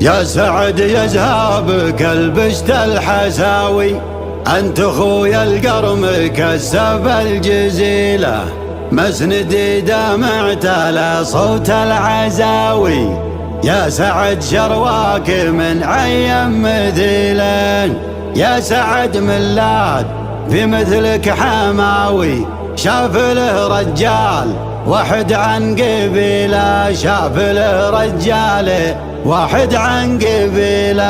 يا سعد يزهابك البشت الحساوي، أنت أخويا القرم كسب الجزيلة، مسندي دمعت على صوت العزاوي. يا سعد شرواك من عين مثيلين، يا سعد ملاد في مثلك حماوي، شاف له رجال واحد عن قبيله، شاف له رجال واحد عن قبيله.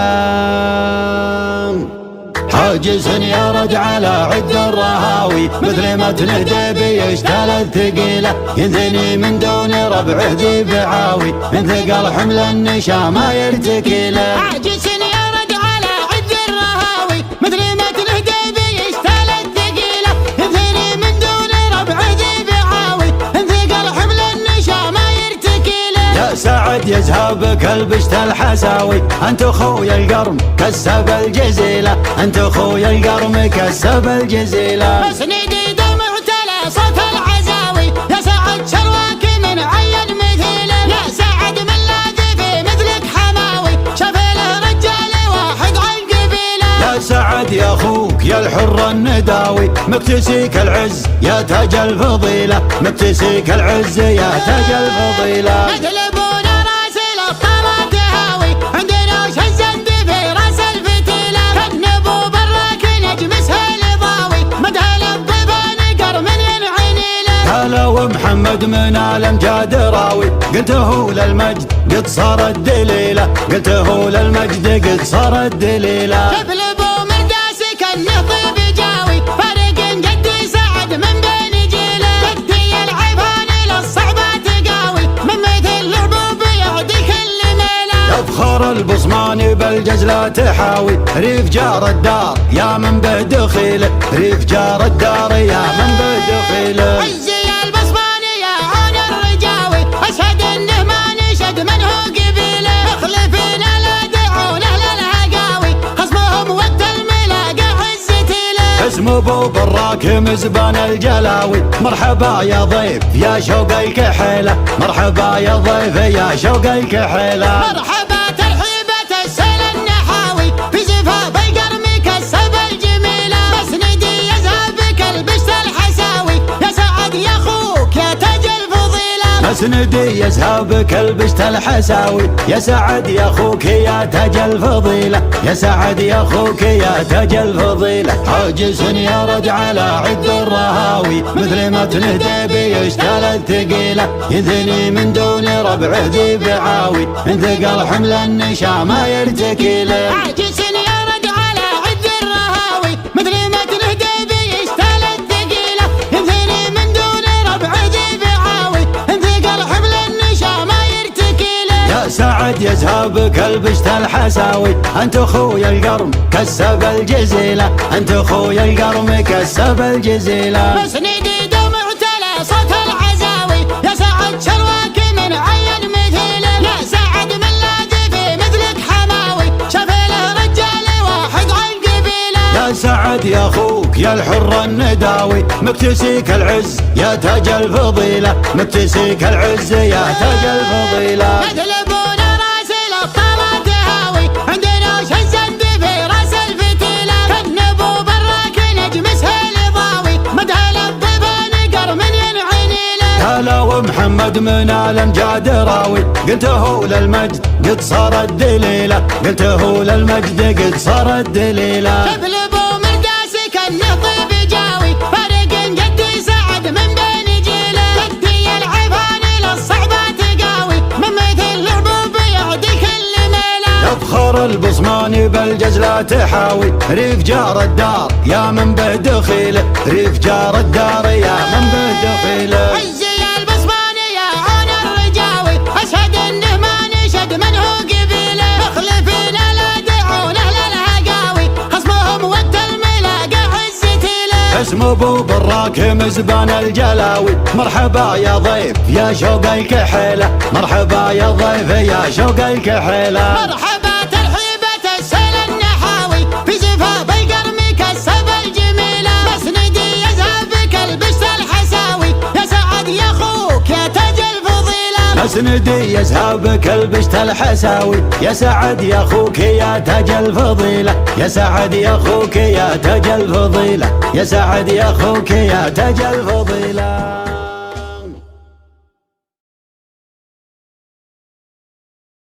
حاجز يرد على عد الرهاوي، مثل ما تنهدي بيشتال الثقيله، ينثني من دون ربعه ذي بعاوي، من ثقل حمل النشا ما يرتكي له. حاجز يرد على عد الرهاوي، مثل ما تنهدي بيشتال الثقيله، ينثني من دون ربعه ذي بعاوي، من ثقل حمل النشا ما يرتكي له. يا سعد يزهابك البشت الحساوي، انت اخويا القرم كسب الجزيله، انت اخويا القرم كسب الجزيله. مسندي دمعت على صوت العزاوي، يا سعد شرواك من عين مثيله، يا سعد من لاذي في مثلك حماوي، شاف له رجال واحد عن قبيله. يا سعد يا اخوك يا الحر النداوي، مكتسيك العز يا تاج الفضيله، مكتسيك العز يا تاج الفضيله. مثل ابونا راس الابطال تهاوي، عندنا وش الزند في راس الفتيله، كان ابو براك نجم سهل ضاوي، مدهل الضبان قرم ينعني له. هلا ومحمد من الامجاد راوي، قلته للمجد قد صار الدليله، قلته للمجد قد صار الدليله. قبل ابو مرداس كان طيب جاوي، فارق جدي سعد من بين جيله، جدي العيبان للصعبه تقاوي، من مثل الحبوب يعدي كل ميله. يفخر البصماني بالجزله تحاوي، ريف جار الدار يا من به دخيله، ريف جار الدار يا من به دخيله. عزي البصماني يا عون الرجاوي، اشهد انه ما نشد من هو قبيله، مخلفين لا دعون اهل الهقاوي، خصمهم ود الملاقى عزتي له. اسم ابو براك مزبان الجلاوي، مرحبا يا ضيف يا شوق الكحيله، مرحبا يا ضيف يا شوق الكحيله. مرحبا ترحيبة السيل النحاوي، في زفاف القرم كسب الجميله، مسندي يزهابك البشت الحساوي، يا سعد يا اخوك يا تاج الفضيله. مسندي يزهابك البشت الحساوي، يا سعد يا اخوك يا تاج الفضيله، يا سعد يا اخوك يا تاج الفضيله. حاجز يرد على عد الرهاوي، مثل ما تنهدي بيشتال الثقيله، ينثني من دون ربعه ذي بعاوي، من ثقل حمل النشا ما يرتكي له. عاجز يرد على عد الرهاوي، مثل ما تنهدي بيشتال الثقيله، ينثني من دون ربعه ذي بعاوي، من ثقل حمل النشا ما يرتكي له. يا سعد يزهابك البشت الحساوي، انت اخويا القرم كسب الجزيله، انت اخويا القرم كسب الجزيله. مسندي دمعت على صوت العزاوي، يا سعد شرواك من عين مثيله، يا سعد من لاذي في مثلك حماوي، شاف له رجال واحد عن قبيله. يا سعد يا اخوك يا الحر النداوي، مكتسيك العز يا تاج الفضيله، مكتسيك العز يا تاج الفضيله. مثل ابونا راس الابطال تهاوي، عندنا وش الزند في راس الفتيله، كان ابو براك نجم سهل ضاوي، مدهل الضبان قرم ينعني له. هلا ومحمد من الامجاد راوي، قلته للمجد قد صار الدليله، قلته للمجد قد صار الدليله. قبل ابو مرداس كان طيب جاوي، فارق جدي سعد من بين جيله، جدي العيبان للصعبه تقاوي، من مثل الحبوب يعدي كل ميله. يفخر البصماني بالجزله تحاوي، ريف جار الدار يا من به دخيله، ريف جار الدار يا من به دخيله. عزي البصماني يا عون الرجاوي، اشهد انه ما نشد من هو قبيله، مخلفين لا دعون اهل الهقاوي، خصمهم ود الملاقى عزتي له. اسم ابو براك مزبان الجلاوي، مرحبا يا ضيف يا شوق الكحيله، مرحبا يا ضيف يا شوق الكحيله. مرحبا ترحيبة السيل النحاوي، في زفاف القرم كسب الجميله، مسندي يزهابك البشت الحساوي، يا سعد يا اخوك يا تاج الفضيله. اسندي يسهابك البشت الحساوي، يا سعد يا اخوك يا تاج الفضيلة، يا سعد يا اخوك يا تاج الفضيلة، يا سعد يا اخوك يا تاج الفضيلة.